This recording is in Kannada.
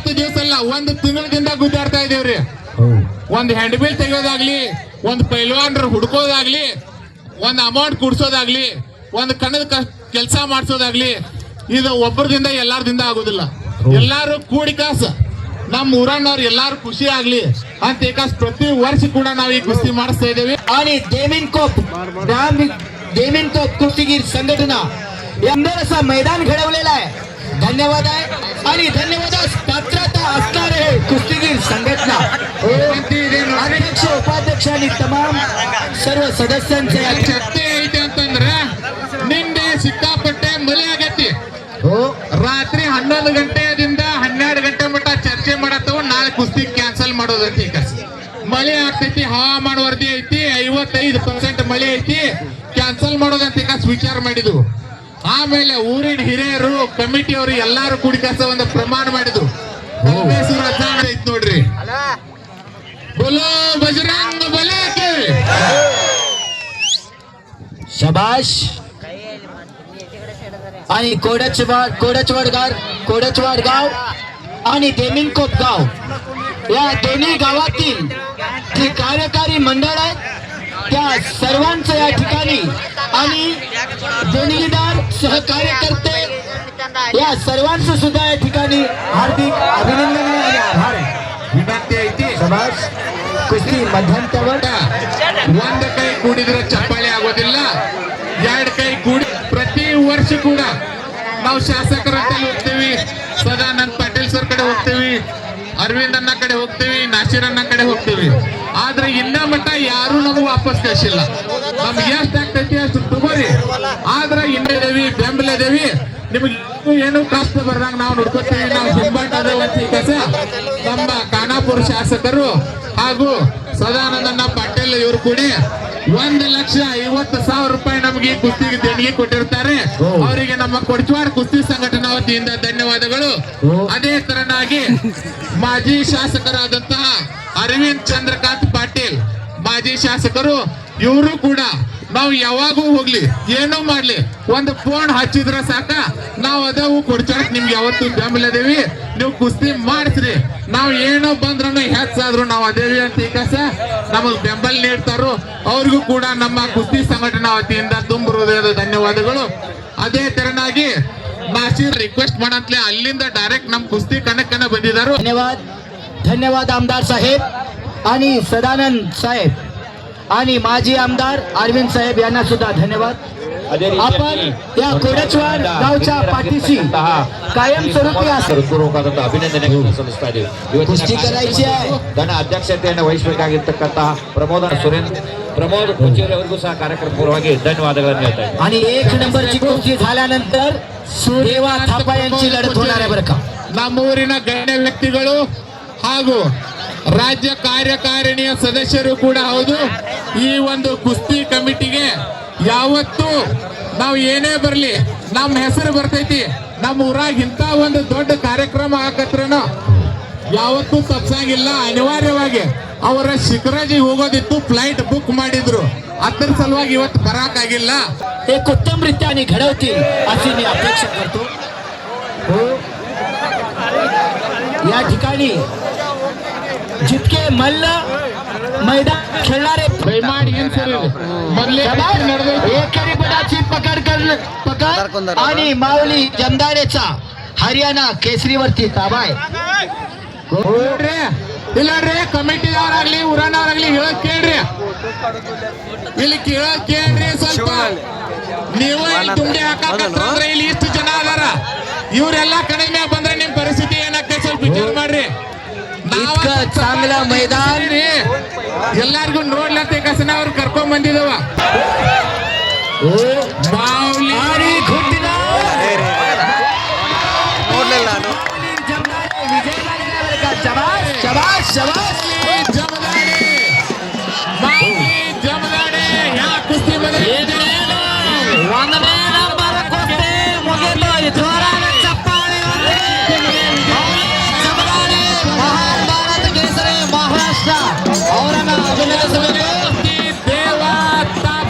20 ದಿವಸ ಅಲ್ಲ, 1 ತಿಂಗಳಿಂದ ಗುದ್ದಾಡ್ತಾ ಇದೇವ್ರಿ. ಒಂದ್ ಹ್ಯಾಂಡ್ ಬಿಲ್ ತೆಗೆಯೋದಾಗ್ಲಿ, ಒಂದ್ ಪೈಲ್ವಾನ್ರ ಹುಡ್ಕೋದಾಗ್ಲಿ, ಒಂದ್ ಅಮೌಂಟ್ ಕುಡ್ಸೋದಾಗ್ಲಿ, ಒಂದ್ ಕಣ್ಣದ ಕೆಲಸ ಮಾಡ್ಸೋದಾಗ್ಲಿ, ಇದು ಒಬ್ಬರದಿಂದ ಎಲ್ಲಾರ್ದಿಂದ ಆಗೋದಿಲ್ಲ. ಎಲ್ಲಾರು ಕೂಡಿ ಕಾಸ ನಮ್ಮ ಊರನ್ನವ್ರು ಎಲ್ಲಾರು ಖುಷಿ ಆಗ್ಲಿ ಅಂತ ಏಕಾಸ್ ಪ್ರತಿ ವರ್ಷ ಕೂಡ ನಾವು ಈ ಕುಸ್ತಿ ಮಾಡಿಸ್ತಾ ಇದ್ದೇವೆ. आणि देमिनकोप कुस्तीगीर संघटना यंदा असा मैदान घडवलेला आहे. धन्यवाद आहे आणि धन्यवादास पात्रता असणारे कुस्तीगीर संघटना अध्यक्ष उपाध्यक्ष आणि तमाम सर्व सदस्यांचे ಶಕ್ತಿ ಐತೆ ಅಂತಂದ್ರೆ ನಿನ್ನೆ ಸಿಕ್ಕಾಪಟ್ಟೆ ಮಳೆ ಆಗೈತಿ. ರಾತ್ರಿ 11 ಗಂಟೆಯಿಂದ 12 ಗಂಟೆ ಮಟ್ಟ ಚರ್ಚೆ ಮಾಡತ್ತವ ನಾಳೆ ಕುಸ್ತಿ ಕ್ಯಾನ್ಸಲ್ ಮಾಡೋದಂತ. ಈಗ ಮಳೆ ಆಗ್ತೈತಿ, ಹವಾಮಾನ ವರದಿ ಐತಿ, 55% ಮಳೆ ಐತಿ, ಕ್ಯಾನ್ಸಲ್ ಮಾಡೋದಂತ ಈಗ ವಿಚಾರ ಮಾಡಿದ್ವು. ಆಮೇಲೆ ಊರಿನ ಹಿರಿಯರು ಕಮಿಟಿಯವರು ಎಲ್ಲಾರು ಕೂಡಿ ಕೆಲಸ ಒಂದು ಪ್ರಮಾಣ ಮಾಡಿದ್ರು. ಐತ್ ನೋಡ್ರಿ, ಬೋಲೋ ಬಜರಂಗ ಬಲಿ ಕಿ शबाश. आणि कोडचवाड गाव आणि देमिनकोप गाव या दोन्ही गावातील जे कार्यकारी मंडळ आहेत त्या सर्वांचं या ठिकाणी आणि देणगीदार सहकार्यकर्ते या सर्वांचं सुद्धा या ठिकाणी हार्दिक अभिनंदन आणि आभार आहे. ವಿನಂತಿ ಐತಿ. शबाश. कुस्ती मध्यंतवर ಒಂದ್ ಕೈ ಕೂಡಿದ್ರೆ ಚಪ್ಪಾಳೆ ಆಗೋದಿಲ್ಲ, 2 ಕೈ ಕೂಡಿ ಪ್ರತಿ ವರ್ಷ ಕೂಡ ನಾವು ಶಾಸಕರ ಹೋಗ್ತೀವಿ, ಸದಾನಂದ ಪಾಟೀಲ್ ಸರ್ ಕಡೆ ಹೋಗ್ತೀವಿ, ಅರವಿಂದ್ ಅಣ್ಣ ಕಡೆ ಹೋಗ್ತೀವಿ, ನಾಸೀರ್ ಅಣ್ಣ ಕಡೆ ಹೋಗ್ತೀವಿ. ಆದ್ರೆ ಇನ್ನ ಮಟ್ಟ ಯಾರು ನಮ್ಗೆ ವಾಪಸ್ ಕಳಿಸಿಲ್ಲ. ನಮ್ಗೆ ಎಷ್ಟು ಆಗ್ತೈತಿ ಅಷ್ಟು ತಗೋರಿ, ಆದ್ರೆ ಇನ್ನದೇವಿ ಬೆಂಬಲದೇವಿ, ನಿಮ್ಗೆ ಏನು ಕಷ್ಟ ಬರ್ದಂಗ ನಾವು ನೋಡ್ಕೋತೀವಿ. ನಾವು ಹಿಂಬಾಟದ ಕೆಲಸ ನಮ್ಮ ಖಾನಾಪುರ ಶಾಸಕರು ಹಾಗೂ ಸದಾನಂದಣ್ಣ ಪಾಟೀಲ್ ಇವರು ಕೂಡಿ 1,50,000 ರೂಪಾಯಿ ನಮಗೆ ಕುಸ್ತಿಗೆ ದೇಣಿಗೆ ಕೊಟ್ಟಿರ್ತಾರೆ. ಅವರಿಗೆ ನಮ್ಮ ಕೊಡಚವಾಡ ಕುಸ್ತಿ ಸಂಘಟನಾ ವತಿಯಿಂದ ಧನ್ಯವಾದಗಳು. ಅದೇ ತರನಾಗಿ ಮಾಜಿ ಶಾಸಕರಾದಂತಹ ಅರವಿಂದ್ ಚಂದ್ರಕಾಂತ್ ಪಾಟೀಲ್ ಮಾಜಿ ಶಾಸಕರು, ಇವರು ಕೂಡ ನಾವು ಯಾವಾಗೂ ಹೋಗ್ಲಿ ಏನೋ ಮಾಡ್ಲಿ ಒಂದು ಫೋನ್ ಹಚ್ಚಿದ್ರ ಸಾಕ, ನಾವು ಅದಾವು ಕೊಡ್ಚಾಕ್ ನಿಮ್ಗೆ ಯಾವತ್ತು ಬೆಂಬಲದೇವಿ, ನೀವು ಕುಸ್ತಿ ಮಾಡಿಸ್ರಿ, ನಾವು ಏನೋ ಬಂದ್ರೂ ಹೆಚ್ಚಾದ್ರು ನಾವು ಅದೇವಿ ಅಂತ ಈ ಕಸ ನಮಗ್ ಬೆಂಬಲ ನೀಡ್ತಾರೋ. ಅವ್ರಿಗೂ ಕೂಡ ನಮ್ಮ ಕುಸ್ತಿ ಸಂಘಟನಾ ವತಿಯಿಂದ ತುಂಬ ಹೃದಯದ ಧನ್ಯವಾದಗಳು. ಅದೇ ತರನಾಗಿ ನಾಸೀರ್ ರಿಕ್ವೆಸ್ಟ್ ಮಾಡಂತಲೇ ಅಲ್ಲಿಂದ ಡೈರೆಕ್ಟ್ ನಮ್ ಕುಸ್ತಿ ಕಣಕ್ಕನ ಬಂದಿದ್ದಾರೆ. धन्यवाद आमदार साहेब आणि सदानंद साहेब आणि माजी आमदार अरविंद साहेब यांना सुद्धा धन्यवाद. आपण या कोडचवाड गावच्या पाठीशी कायमस्वरूपी ಅಭಿನಂದನೆಗಳನ್ನು ಸಲ್ಲಿಸ್ತಾ ಇದ್ದೀವಿ. ಕುಸ್ತಿ करायची आहे. ಧನ ಅಧ್ಯಕ್ಷತೆಯನ್ನು ವಹಿಸಬೇಕಾಗಿರ್ತಕ್ಕಂತಹ ಪ್ರಮೋದ್ ಕುಂಚೇರಿ ಅವರಿಗೂ ಸಹ ಕಾರ್ಯಕ್ರಮ ಪೂರ್ವವಾಗಿ ಧನ್ಯವಾದಗಳನ್ನು ಹೇಳ್ತಾ ಇದ್ದೀವಿ. आणि 1 नंबरची कुस्ती झाल्यानंतर देवा थापा यांची लढत होणार आहे बरं का. ನಮ್ಮೂರಿನ ಗಣ್ಯ ವ್ಯಕ್ತಿಗಳು ಹಾಗೂ ರಾಜ್ಯ ಕಾರ್ಯಕಾರಿಣಿಯ ಸದಸ್ಯರು ಕೂಡ ಹೌದು. ಈ ಒಂದು ಕುಸ್ತಿ ಕಮಿಟಿಗೆ ಯಾವತ್ತು ನಾವು ಏನೇ ಬರಲಿ ನಮ್ಮ ಹೆಸರು ಬರ್ತೈತಿ. ನಮ್ಮ ಊರಾಗ ಇಂಥ ಒಂದು ದೊಡ್ಡ ಕಾರ್ಯಕ್ರಮ ಹಾಕತ್ರನು ಯಾವತ್ತೂ ತಪ್ಸಂಗಿಲ್ಲ. ಅನಿವಾರ್ಯವಾಗಿ ಅವರ ಶಿಖರಾಜಿ ಹೋಗೋದಿತ್ತು, ಫ್ಲೈಟ್ ಬುಕ್ ಮಾಡಿದ್ರು, ಅದರ ಸಲುವಾಗಿ ಇವತ್ತು ಬರಾಕಾಗಿಲ್ಲ. एक उत्तमरित्या आणि घडवतील अशी मी अपेक्षा करतो. या ठिकाणी जितके मल्ल मैदान खेळणारे एकेरी पदाची पकड आणि माऊली जमदारेचा हरियाणा केसरीवरती ताबा आहे. ಇಲ್ಲಡ್ರಿ ಕಮಿಟಿದವರಾಗ್ಲಿ ಊರನವರಾಗ್ಲಿ ಹೇಳಕ್ ಕೇಳ್ರಿ, ಇಲ್ಲಿ ಕೇಳಕ್ ಕೇಳ್ರಿ. ಸ್ವಲ್ಪ ನೀವು ಇಲ್ಲಿ ತುಂಡಿ ಹಾಕಂದ್ರೆ ಇಲ್ಲಿ ಇಷ್ಟು ಜನ ಅದಾರ, ಇವ್ರೆಲ್ಲ ಕಡಿಮೆ ಬಂದ್ರೆ ನಿಮ್ ಪರಿಸ್ಥಿತಿ ಏನಕ್ಕೆ ಸ್ವಲ್ಪ ವಿಚಾರ ಮಾಡ್ರಿ. चांगलं मैदान ಎಲ್ಲಾರ್ಗು ನೋಡ್ಲತ್ತ ಕಸನ ಅವ್ರು ಕರ್ಕೊಂಡ್ ಬಂದಿದವ. शबाश शबाश शबाश